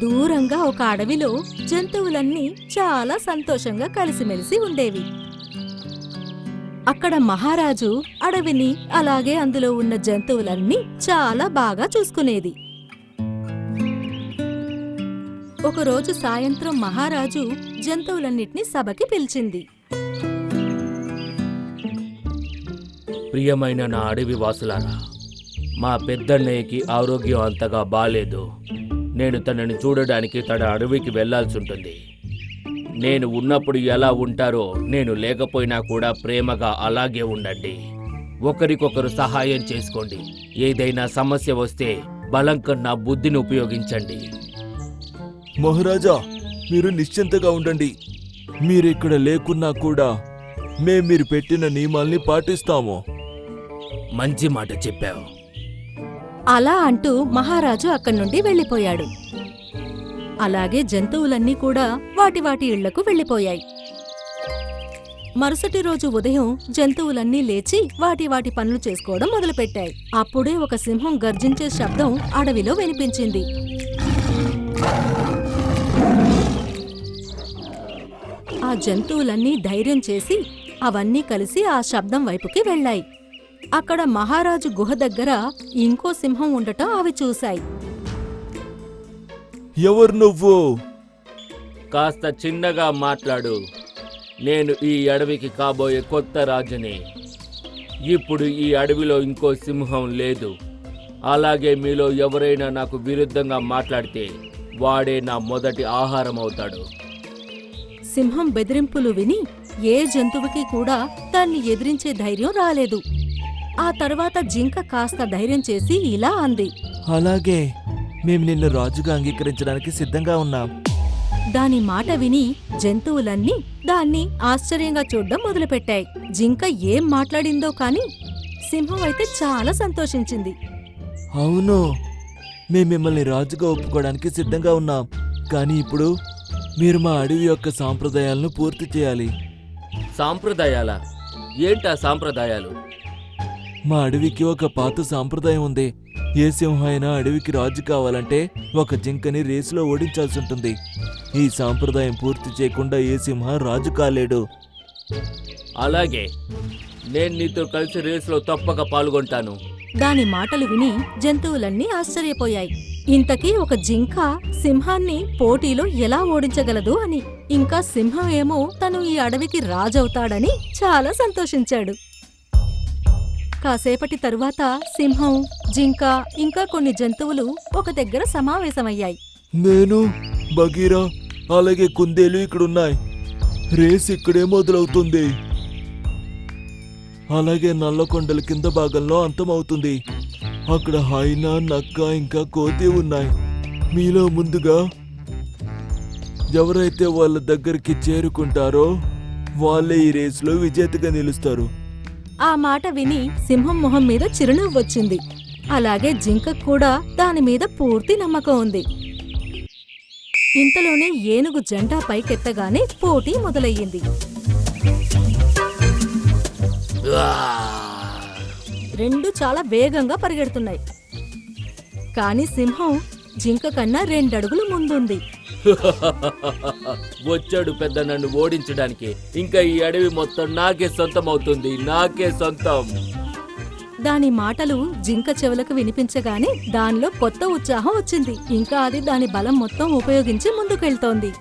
దూరంగా ఒక అడవిలో జంతువులన్నీ చాలా సంతోషంగా కలిసిమెలిసి ఉండేవి. అక్కడ మహారాజు అడవిని అలాగే అందులో ఉన్న జంతువులన్నీ చాలా బాగా చూసుకునేది. ఒకరోజు సాయంత్రం మహారాజు జంతువులన్నిటినీ సభకి పిలిచింది. ప్రియమైన నా అడవి వాసులారా, మా పెద్దన్నయ్యకి ఆరోగ్యం అంతగా బాలేదు. నేను తనని చూడడానికి తన అడవికి వెళ్లాల్సి ఉంటుంది. నేను ఉన్నప్పుడు ఎలా ఉంటారో నేను లేకపోయినా కూడా ప్రేమగా అలాగే ఉండండి. ఒకరికొకరు సహాయం చేసుకోండి. ఏదైనా సమస్య వస్తే బలం కన్నా బుద్ధిని ఉపయోగించండి. మహారాజా, మీరు నిశ్చింతగా ఉండండి. మీరిక్కడ లేకున్నా కూడా మీరు పెట్టిన నియమాల్ని పాటిస్తాము. మంచి మాట చెప్పావు. అలా అంటూ మహారాజు అక్కడి నుండి వెళ్ళిపోయాడు. అలాగే జంతువులన్నీ కూడా వాటి వాటి ఇళ్లకు వెళ్ళిపోయాయి. మరుసటి రోజు ఉదయం జంతువులన్నీ లేచి వాటి వాటి పనులు చేసుకోవడం మొదలుపెట్టాయి. అప్పుడే ఒక సింహం గర్జించే శబ్దం అడవిలో వినిపించింది. ఆ జంతువులన్నీ ధైర్యం చేసి అవన్నీ కలిసి ఆ శబ్దం వైపుకి వెళ్ళాయి. అక్కడ మహారాజు గుహ దగ్గర ఇంకో సింహం ఉండటం అవి చూశాయి. ఎవరు నువ్వు? కాస్త చిన్నగా మాట్లాడు. నేను ఈ అడవికి కాబోయే కొత్త రాజుని. ఇప్పుడు ఈ అడవిలో ఇంకో సింహం లేదు. అలాగే మీలో ఎవరైనా నాకు విరుద్ధంగా మాట్లాడితే వాడే నా మొదటి ఆహారం అవుతాడు. సింహం బెదిరింపులు విని ఏ జంతువుకి కూడా దాన్ని ఎదిరించే ధైర్యం రాలేదు. ఆ తర్వాత జింక కాస్త ధైర్యం చేసి ఇలా అంది. అలాగే, మేము నిన్ను రాజుగా అంగీకరించడానికి సిద్ధంగా ఉన్నాం. దాని మాట విని జంతువులన్నీ దాన్ని ఆశ్చర్యంగా చూడ్డం మొదలుపెట్టాయి. జింక ఏం మాట్లాడిందో కాని సింహం అయితే చాలా సంతోషించింది. అవును, మేము మిమ్మల్ని రాజుగా ఒప్పుకోవడానికి సిద్ధంగా ఉన్నాం. కానీ ఇప్పుడు మీరు మా అడవి యొక్క సాంప్రదాయాలను పూర్తి చేయాలి. సాంప్రదాయాలా? ఏంటా సాంప్రదాయాలు? మా అడవికి ఒక పాత సాంప్రదాయం ఉంది. ఏ సింహం అయినా అడవికి రాజు కావాలంటే ఒక జింకని రేసులో ఓడించాల్సి ఉంటుంది. ఈ సాంప్రదాయం పూర్తి చేయకుండా ఏ సింహం రాజు కాలేడు. అలాగే, నేను నీతో కలిసి రేసులో తప్పక పాల్గొంటాను. దాని మాటలు విని జంతువులన్నీ ఆశ్చర్యపోయాయి. ఇంతకీ ఒక జింక సింహాన్ని పోటీలో ఎలా ఓడించగలదు అని. ఇంకా సింహం ఏమో తను ఈ అడవికి రాజవుతాడని చాలా సంతోషించాడు. కాసేపటి తరువాత సింహం, జింక ఇంకా కొన్ని జంతువులు ఒక దగ్గర సమావేశమయ్యాయి. నేను, బగీరా, అలాగే కుందేలు ఇక్కడున్నాయి. రేస్ ఇక్కడే మొదలవుతుంది. అలాగే నల్లకొండల కింద భాగంలో అంతమవుతుంది. అక్కడ హైనా, నక్క ఇంకా కోతి ఉన్నాయి. మీలో ముందుగా ఎవరైతే వాళ్ళ దగ్గరికి చేరుకుంటారో వాళ్ళే ఈ రేసులో విజేతగా నిలుస్తారు. ఆ మాట విని సింహం మొహం మీద చిరునవ్వు వచ్చింది. అలాగే జింక కూడా దాని మీద పూర్తి నమ్మకం ఉంది. ఇంతలోనే ఏనుగు జెండా పైకెత్తగానే పోటీ మొదలయ్యింది. రెండు చాలా వేగంగా పరిగెడుతున్నాయి. కాని సింహం జింక కన్నా 2 అడుగులు ముందుంది. వచ్చాడు పెద్ద నన్ను ఓడించడానికి. ఇంకా ఈ అడవి మొత్తం నాకే సొంతం అవుతుంది. నాకే సొంతం. దాని మాటలు జింక చెవులకు వినిపించగానే దానిలో కొత్త ఉత్సాహం వచ్చింది. ఇంకా అది దాని బలం మొత్తం ఉపయోగించి ముందుకెళ్తోంది.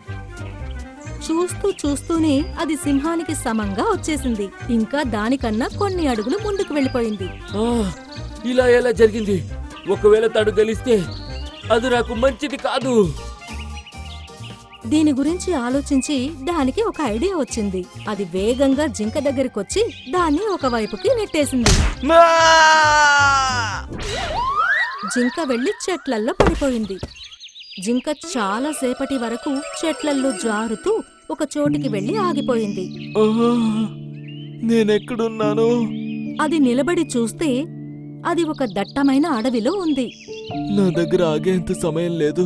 చూస్తూనే అది సింహానికి సమంగా వచ్చేసింది. ఇంకా దానికన్నా కొన్ని అడుగులు ముందుకు వెళ్ళిపోయింది. ఇలా ఎలా జరిగింది? ఒకవేళ తను గెలిస్తే అది నాకు మంచిది కాదు. దీని గురించి ఆలోచించి దానికి ఒక ఐడియా వచ్చింది. అది వేగంగా జింక దగ్గరికొచ్చి దాన్ని ఒకవైపుకి నెట్టేసింది. జింక వెళ్లి చెట్లల్లో పడిపోయింది. జింక చాలా సేపటి వరకు చెట్లల్లో జారుతూ ఒక చోటికి వెళ్లి ఆగిపోయింది. నేనెక్కడున్నాను? అది నిలబడి చూస్తే అది ఒక దట్టమైన అడవిలో ఉంది. నా దగ్గర ఆగేంత సమయం లేదు.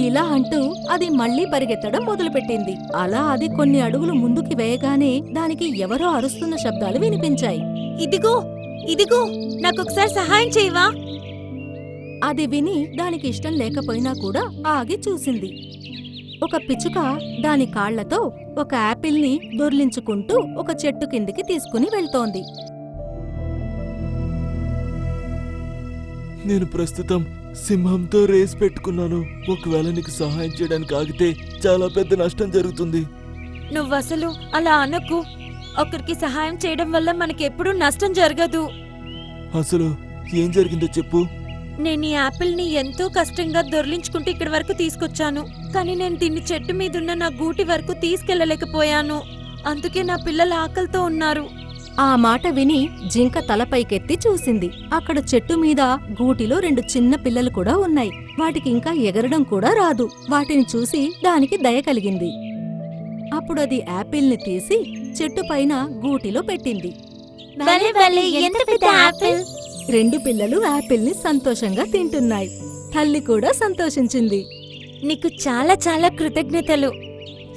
ఇలా అంటూ అది మళ్లీ పరిగెత్తడం మొదలుపెట్టింది. అలా అది కొన్ని అడుగులు ముందుకి వేయగానే దానికి ఎవరో అరుస్తున్న శబ్దాలు వినిపించాయి. ఇదిగో ఇదిగో, నాకొకసారి సహాయం చేయవా? అది విని దానికి ఇష్టం లేకపోయినా కూడా ఆగి చూసింది. ఒక పిచ్చుక దాని కాళ్లతో ఒక యాపిల్ని దొర్లించుకుంటూ ఒక చెట్టు కిందికి తీసుకుని వెళ్తోంది. నేను ప్రస్తుతం సింహంతో రేస్ పెట్టుకున్నాను. ఒకవేళ నీకు సహాయం చేయడానికి ఆగితే చాలా పెద్ద నష్టం జరుగుతుంది. నువ్వసలు అలా అనకు. ఒకరికి సహాయం చేయడం వల్ల మనకెప్పుడూ నష్టం జరగదు. అసలు ఏం జరిగిందో చెప్పు. నేను ఈ యాపిల్ని ఎంతో కష్టంగా దొర్లించుకుంటూ ఇక్కడి వరకు తీసుకొచ్చాను. కానీ నేను దీన్ని చెట్టు మీదున్న నా గూటి వరకు తీసుకెళ్లలేకపోయాను. అందుకే నా పిల్లలు ఆకలితో ఉన్నారు. ఆ మాట విని జింక తలపైకెత్తి చూసింది. అక్కడ చెట్టు మీద గూటిలో 2 చిన్న పిల్లలు కూడా ఉన్నాయి. వాటికి ఇంకా ఎగరడం కూడా రాదు. వాటిని చూసి దానికి దయ కలిగింది. అప్పుడు అది యాపిల్ని తీసి చెట్టు పైన గూటిలో పెట్టింది. భలే భలే, ఎంత పెద్ద యాపిల్! 2 పిల్లలు యాపిల్ని సంతోషంగా తింటున్నాయి. తల్లి కూడా సంతోషించింది. నీకు చాలా చాలా కృతజ్ఞతలు.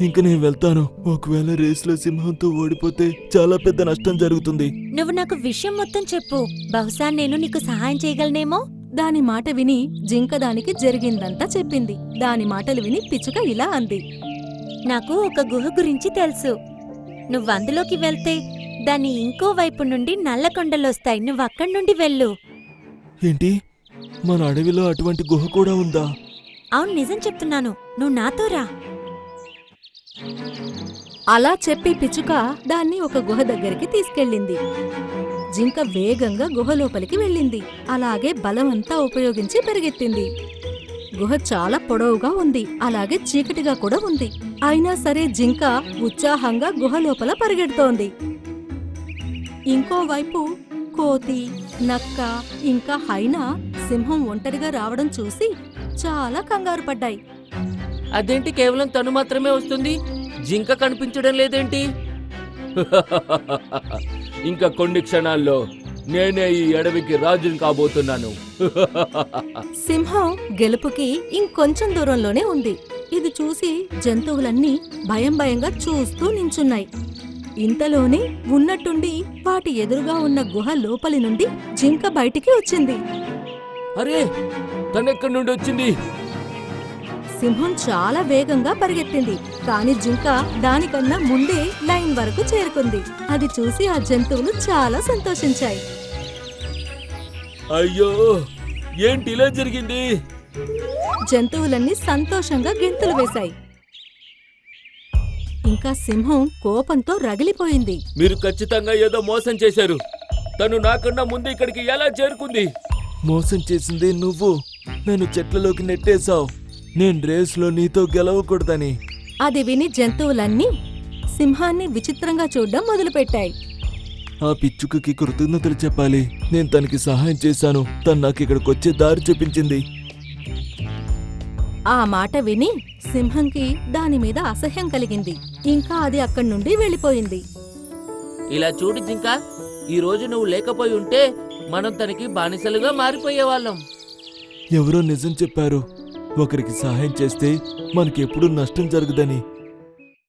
ఇంక నేను వెళ్తాను. ఒకవేళ రేస్లో సింహంతో ఓడిపోతే చాలా పెద్ద నష్టం జరుగుతుంది. నువ్వు నాకు విషయం మొత్తం చెప్పు. బహుశా నేను నీకు సహాయం చేయగలనేమో. దాని మాట విని జింక దానికి జరిగిందంతా చెప్పింది. దాని మాటలు విని పిచ్చుక ఇలా అంది. నాకు ఒక గుహ గురించి తెలుసు. నువ్వందులోకి వెళ్తే దాని ఇంకో వైపు నుండి నల్ల కొండలొస్తాయి. నువ్వక్కడి నుండి వెళ్ళు. ఏంటి, మన అడవిలో అటువంటి గుహ కూడా ఉందా? అవును, నిజం చెప్తున్నాను. నువ్వు నాతో రా. అలా చెప్పి పిచ్చుక దాన్ని ఒక గుహ దగ్గరికి తీసుకెళ్ళింది. జింక వేగంగా గుహ లోపలికి వెళ్ళింది. అలాగే బలమంతా ఉపయోగించి పరిగెత్తింది. గుహ చాలా పొడవుగా ఉంది. అలాగే చీకటిగా కూడా ఉంది. అయినా సరే జింక ఉత్సాహంగా గుహ లోపల పరిగెడుతోంది. ఇంకోవైపు కోతి, నక్క ఇంకా హైనా సింహం ఒంటరిగా రావడం చూసి చాలా కంగారు పడ్డాయి. అదేంటి కేవలం తను మాత్రమే వస్తుంది, జింక కనిపించడం లేదేంటి? ఇంకా కొన్ని క్షణాల్లో నేనే ఈ అడవికి రాజుని కాబోతున్నాను. సింహం గెలుపుకి ఇంకొంచెం దూరంలోనే ఉంది. ఇది చూసి జంతువులన్నీ భయం భయంగా చూస్తూ నించున్నాయి. ఇంతలోనే ఉన్నట్టుండి వాటి ఎదురుగా ఉన్న గుహ లోపలి నుండి జింక బయటికి వచ్చింది. అరే, తనెక్కడి నుండి వచ్చింది? సింహం చాలా వేగంగా పరిగెత్తింది. కాని జింక దానికన్నా ముందే లైన్ వరకు చేరుకుంది. అది చూసి ఆ జంతువులు చాలా సంతోషించాయి. అయ్యో, ఏంటి ఇలా జరిగింది? జంతువులన్నీ సంతోషంగా గెంతులు వేశాయి. ఇంకా సింహం కోపంతో రగిలిపోయింది. మీరు ఖచ్చితంగా ఏదో మోసం చేశారు. తను నాకన్నా ముందు ఇక్కడికి ఎలా చేరుకుంది? మోసం చేసింది నువ్వు. నన్ను చెట్లలోకి నెట్టేశావు. నేను రేస్లో నీతో గెలవకూడదని. అది విని జంతువులన్నీ సింహాన్ని విచిత్రంగా చూడ్డం మొదలుపెట్టాయి. ఆ పిచ్చుకకి కృతజ్ఞతలు చెప్పాలి. నేను తనకి సహాయం చేశాను. తను నాకు ఇక్కడికి వచ్చే దారి చూపించింది. ఆ మాట విని సింహంకి దాని మీద అసహ్యం కలిగింది. ఇంకా అది అక్కడి నుండి వెళ్ళిపోయింది. ఇలా చూడు జింక, ఈ రోజు నువ్వు లేకపోయి ఉంటే మనం తనకి బానిసలుగా మారిపోయేవాళ్ళం. ఎవరో నిజం చెప్పారు. ఒకరికి సహాయం చేస్తే మనకెప్పుడు నష్టం జరగదని.